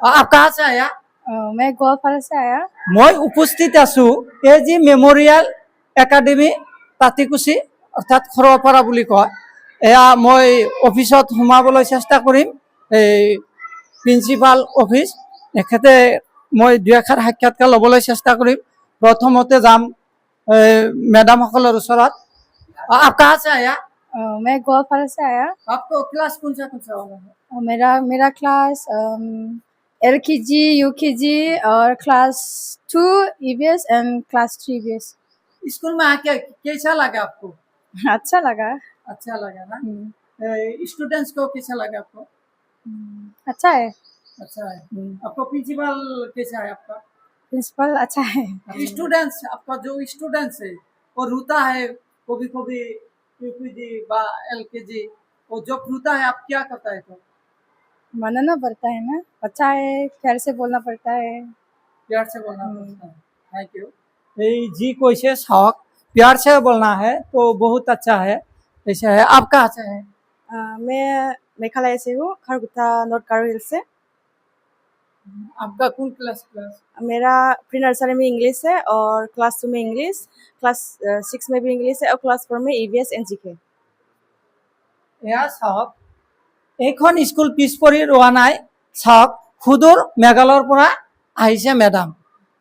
आप कहाँ से आया? मैं गोवालपाड़ा से आया। मैं उपस्थित आছো एजी मेमोरियल एकाडेमी तातीकुছি অর্থাৎ খৰপাৰা বুলি কয়। এয়া মই অফিসত সোমাবলৈ চেষ্টা কৰিম। এই প্ৰিন্সিপাল অফিস এখেতে মই দুই এষাৰ সাক্ষাৎকাৰ ল'বলৈ চেষ্টা কৰিম। প্ৰথমতে যাম মেডামসকলৰ ওচৰত। आप कहाँ से आया? मैं गोवालपाड़ा से आया। आपको क्लास कौन सा वाला है? मेरा क्लास LKG UKG और class 2 EVS and class 3 EVS। School में आके कैसा लगा आपको? अच्छा लगा। अच्छा लगा ना? स्टूडेंट्स को कैसा लगा आपको? अच्छा है। अच्छा है। आपको प्रिंसिपल कैसा है आपका? प्रिंसिपल अच्छा है। स्टूडेंट्स आपका जो स्टूडेंट्स है वो रोता है कभी कभी यूकेजी बा एलकेजी वो जब रोता है आप क्या करता है? तो मानना पड़ता है ना। अच्छा है, प्यार से बोलना पड़ता है। प्यार से बोलना पड़ता है। Thank you. जी कैसे शौक प्यार से बोलना है तो बहुत अच्छा है। ऐसा है। आप कहाँ से है? मैं मेघालय से हूँ, खरगोथा नॉर्थ कारो हिल से। आपका कौन क्लास? मेरा प्री नर्सरी में इंग्लिश है और क्लास 2 में इंग्लिश, क्लास 6 में भी इंग्लिश है और क्लास 4 में EVS एंड GK। এয়া চাওক এইখন স্কুল পিছ পৰি ৰোৱা নাই। চাওক সুদূৰ মেঘালয়ৰ পৰা আহিছে মেডাম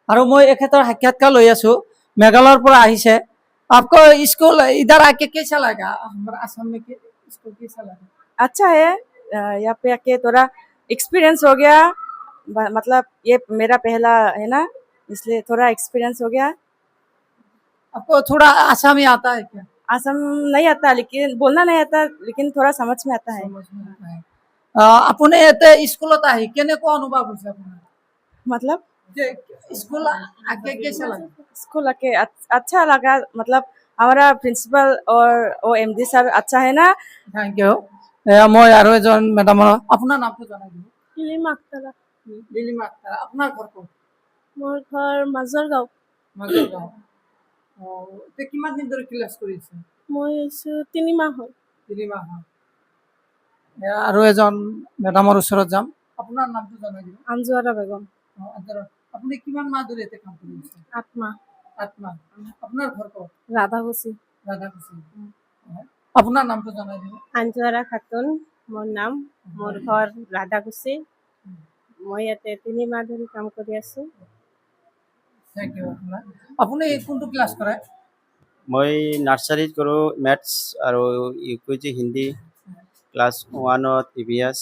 আৰু মই এখেতৰ সাক্ষাৎকাৰ লৈ আছো। मेघालय पर আহিছে। आपको स्कूल इधर आके कैसा लगा? हमारा असम में के स्कूल कैसा लगा? अच्छा है। यहाँ पे आके थोड़ा एक्सपीरियंस हो गया। मतलब ये मेरा पहला है ना, इसलिए थोड़ा एक्सपीरियंस हो गया। आपको थोड़ा आसामी आता है क्या? असम नहीं आता, लेकिन बोलना नहीं आता, लेकिन थोड़ा समझ में आता है। আপুনি ইয়াতে স্কুলত আহি কেনেকুৱা অনুভৱ হৈছে আপোনাৰ? मतलब যে স্কুল আগে कैसा लगा? स्कूल आके अच्छा लगा। मतलब हमारा प्रिंसिपल और वो MD सर अच्छा है ना। Thank you. মই আৰু এজন মেডামৰ আপোনাৰ নামটো জনাই দিব। लिलीमा अख्तर। লিলিমা আক্তাৰ। আপোনাৰ ঘৰ ক'ত? मोर घर माजरगाঁও। মাজৰগাঁও। তে কিমান দিন ধৰি ক্লাছ কৰি আছে? মই 3 মাহ হ'ল। 3 মাহ হ'ল। আৰু এজন মেডামৰ ওচৰত যাম। আপোনাৰ নামটো জনাই দিব। আঞ্জুৱাৰা বেগম। আপুনি কিমান মাহ ধৰি ইয়াতে কাম কৰি আছে? 8 মাহ। 8 মাহ। আপোনাৰ ঘৰ ক'ত? ৰাধাকুচি। ৰাধাকুচি। আপোনাৰ নামটো জনাই দিব। আঞ্জুৱাৰা খাতুন মোৰ নাম। মোৰ ঘৰ ৰাধাকুচি। মই ইয়াতে 3 মাহ ধৰি কাম কৰি আছো। Thank you. আপুনি কোনটো ক্লাছ কৰে? মই নাৰ্চাৰীত কৰোঁ মেথছ আৰু UKG হিন্দী, ক্লাছ 1ত EVS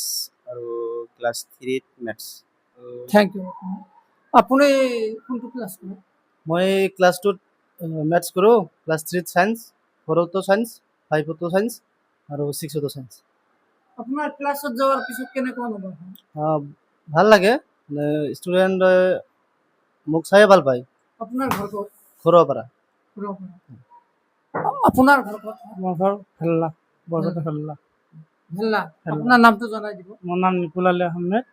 আৰু ক্লাছ 3ত মেথছ। Thank you. আপুনি কোনটো ক্লাছ কৰে? মই ক্লাছ 2ত মেথছ কৰোঁ, ক্লাছ 3ত ছায়েন্স, 4ত ছায়েন্স, 5ত ছায়েন্স আৰু 6ত ছায়েন্স। আপোনাৰ ক্লাছত যোৱাৰ পিছত কেনেকুৱা অনুভৱ হয়? ভাল লাগে। ষ্টুডেণ্ট মোক চাই ভাল পায়। আপোনাৰ ঘৰ ক'ত? খৰপাৰা। আপোনাৰ ঘৰ ক'ত? মোৰ ঘৰ ভেল্লা, বৰপেটা ভেল্লা। ভেল্লা। আপোনাৰ নামটো জনাই দিব। মোৰ নাম নিপুল আলী আহমেদ।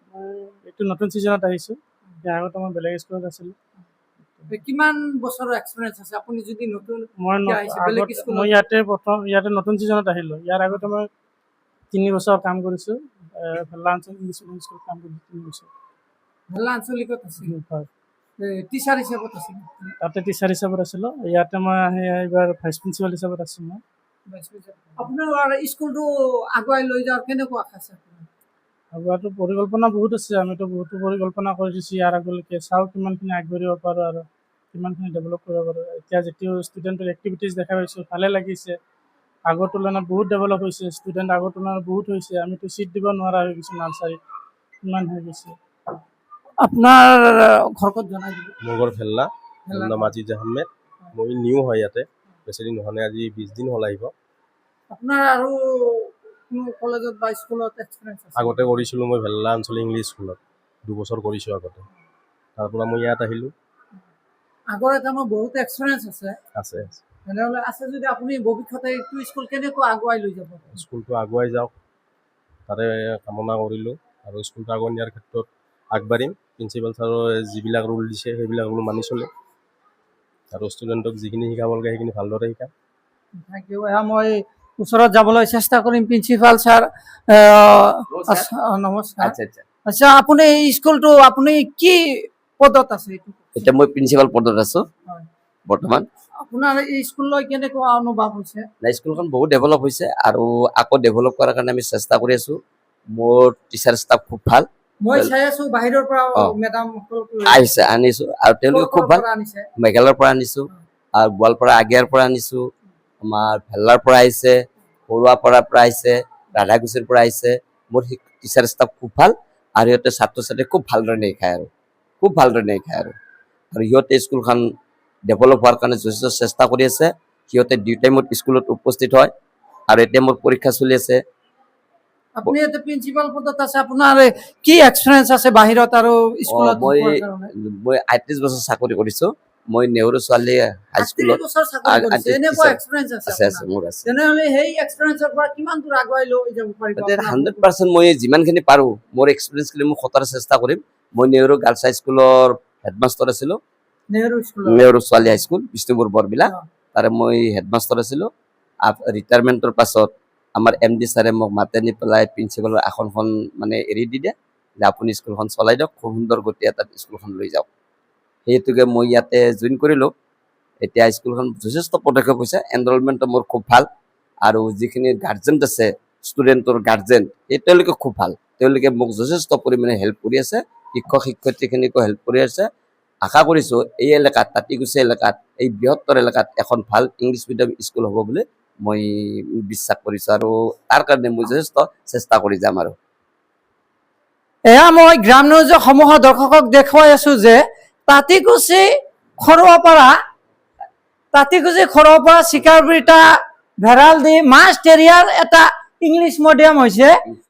মই এইটো নতুন ছিজনত আহিছোঁ। ইয়াৰ আগতে মই বেলেগ স্কুলত আছিলোঁ। কিমান বছৰৰ এক্সপিৰিয়েঞ্চ আছে? আপুনি যদি নতুন মই ইয়াতে নতুন ছিজনত আহিলোঁ। ইয়াৰ আগতে মই 3 বছৰ কাম কৰিছোঁ। ভেল্লা আঞ্চলিক ইংলিছ মিডিয়াম স্কুলত কাম কৰিছোঁ 3 বছৰ। ভেল্লা আঞ্চলিকত আছে? হয়। টিচাৰ হিচাপত আছে? তাতে টিচাৰ হিচাপত আছিলোঁ। ইয়াতে মই এইবাৰ ভাইচ প্ৰিন্সিপাল হিচাপত আছোঁ মই। আপোনাৰ স্কুলটো আগুৱাই লৈ যোৱাৰ কেনেকুৱা আশা আছে? আগুৱাটো পৰিকল্পনা বহুত আছে। আমিতো বহুতো পৰিকল্পনা কৰি দিছোঁ ইয়াৰ আগলৈকে। চাওঁ কিমানখিনি আগবাঢ়িব পাৰোঁ আৰু কিমানখিনি ডেভেলপ কৰিব পাৰোঁ। এতিয়া যেতিয়া ষ্টুডেণ্টৰ এক্টিভিটিজ দেখা পাইছোঁ, ভালে লাগিছে। আগৰ তুলনাত বহুত ডেভেলপ হৈছে। ষ্টুডেণ্ট আগৰ তুলনাত বহুত হৈছে। আমিতো ছিট দিব নোৱাৰা হৈ গৈছোঁ নাৰ্চাৰীত, ইমান হৈ গৈছে। আপোনাৰ ঘৰ ক'ত জনাই দিব? মোৰ ঘৰ ভেল্লা। মোৰ নাম আজিজ আহমেদ। মই নিউ হয় ইয়াতে। বেছি দিন হোৱা নাই, আজি 20 দিন হ'ল আহিব। আপোনাৰ আৰু কোনো কলেজত বা স্কুলত এক্সপিৰিয়েঞ্চ আছে? আগতে কৰিছিলোঁ মই ভেল্লা আঞ্চলিক ইংলিছ স্কুলত 2 বছৰ কৰিছোঁ আগতে। তাৰ পৰা মই ইয়াত আহিলোঁ। আগৰ এটা মোৰ বহুত এক্সপিৰিয়েঞ্চ আছে। আছে তেনেহ'লে আছে যদি আপুনি ভৱিষ্যতে এইটো স্কুল কেনেকুৱা আগুৱাই লৈ যাব? স্কুলটো আগুৱাই যাওক তাৰে কামনা কৰিলোঁ আৰু স্কুলটো আগুৱাই নিয়াৰ ক্ষেত্ৰত আগবাঢ়িম। প্ৰিন্সিপাল ছাৰৰ যিবিলাক ৰুল দিছে সেইবিলাক ৰুল মানি চলিম আৰু ষ্টুডেণ্টক যিখিনি শিকাব লাগে সেইখিনি ভালদৰে শিকাম। Thank you. মই ওচৰত যাবলৈ চেষ্টা কৰিম। প্ৰিন্সিপাল ছাৰ নমস্কাৰ। আচ্ছা আচ্ছা। আচ্ছা আপুনি এই স্কুলটো আপুনি কি পদত আছে এইটো? এতিয়া মই প্ৰিন্সিপাল পদত আছো হয়। বৰ্তমান। আপোনাৰ এই স্কুললৈ কেনেকুৱা অনুভৱ হৈছে? স্কুলখন বহুত ডেভেলপ হৈছে আৰু আকৌ ডেভেলপ কৰাৰ কাৰণে আমি চেষ্টা কৰি আছো। মোৰ টিচাৰ ষ্টাফ খুব ভাল মই চাই আছো বাহিৰৰ পৰা অ। মেডাম আহিছে, আনিছো আৰু তেওঁলোকে খুব ভাল। আনিছে। মেঘালয়ৰ পৰা আনিছো আৰু গোৱালপাৰা আগিয়াৰ পৰা আনিছো, আমাৰ ভেল্লাৰ পৰা আহিছে, বৰুৱাপাৰাৰ পৰা আহিছে, ৰাধাকুছিৰ পৰা আহিছে। মোৰ টিচাৰ ষ্টাফ খুব ভাল আৰু সিহঁতে ছাত্ৰ ছাত্ৰী খুব ভালদৰে শিকায় আৰু খুব ভালদৰে শিকায় আৰু সিহঁতে স্কুলখন ডেভেলপ হোৱাৰ কাৰণে যথেষ্ট চেষ্টা কৰি আছে। সিহঁতে ডিউ টাইমত স্কুলত উপস্থিত হয় আৰু এতিয়া মোৰ পৰীক্ষা চলি আছে। আপুনি এতিয়া প্ৰিন্সিপাল পদত আছে, আপোনাৰ কি এক্সপিৰিয়েঞ্চ আছে বাহিৰত আৰু স্কুলত মই শিকোৱাৰ কাৰণে? মই ৩৮ বছৰ চাকৰি কৰিছো। মই নেহৰু ছোৱালী হাইস্কুলত ৩৮ বছৰ চাকৰি কৰিছে, এনেকুৱা teacher এক্সপিৰিয়েঞ্চ আছে আছে আপোনাৰ? মোৰ আছে। তেনেহলে সেই এক্সপিৰিয়েঞ্চৰ পৰা কিমান দূৰ আগুৱাই লৈ যাব পাৰিব? আপোনাৰ 100% মই যিমানখিনি পাৰো মোৰ এক্সপিৰিয়েঞ্চখিনি মই খটাৰ চেষ্টা কৰিম। মই নেহৰু গাৰ্লছ হাইস্কুলৰ হেডমাষ্টাৰ আছিলো, নেহৰু স্কুলত। নেহৰু ছোৱালী হাইস্কুল বিষ্ণুপুৰ বৰবিলা, অ। তাৰে মই হেডমাষ্টাৰ আছিলো। ৰিটায়াৰমেণ্টৰ পাছত আমাৰ MD ছাৰে মোক মাতি নি পেলাই প্ৰিন্সিপালৰ আসনখন মানে এৰি দি দিয়ে যে আপুনি স্কুলখন চলাই দিয়ক, খুব সুন্দৰ গতি এটাত স্কুলখন লৈ যাওক। সেইটোকে মই ইয়াতে জইন কৰিলো। এতিয়া স্কুলখন যথেষ্ট পদক্ষেপ হৈছে, এনৰলমেণ্টটো মোৰ খুব ভাল আৰু যিখিনি গাৰ্জেন আছে ষ্টুডেণ্টৰ গাৰ্জেন তেওঁলোকে খুব ভাল। তেওঁলোকে মোক যথেষ্ট পৰিমাণে হেল্প কৰি আছে, শিক্ষক শিক্ষয়িত্ৰীখিনিকো হেল্প কৰি আছে। আশা কৰিছো এই এলেকাত, তাঁতীকুছি এলেকাত, এই বৃহত্তৰ এলেকাত এখন ভাল ইংলিছ মিডিয়াম স্কুল হ'ব বুলি মই বিশ্বাস কৰিছো আৰু তাৰ কাৰণে মই যথেষ্ট চেষ্টা কৰি যাম আৰু এয়া মই গ্ৰাম নিউজ সমূহৰ দৰ্শকক দেখুৱাই আছো যে তাঁতীকুছি খৰৱাপাৰা চিকাৰবিটা ভেৰালডি মাষ্ট এৰিয়াৰ এটা ইংলিছ মিডিয়াম হৈছে।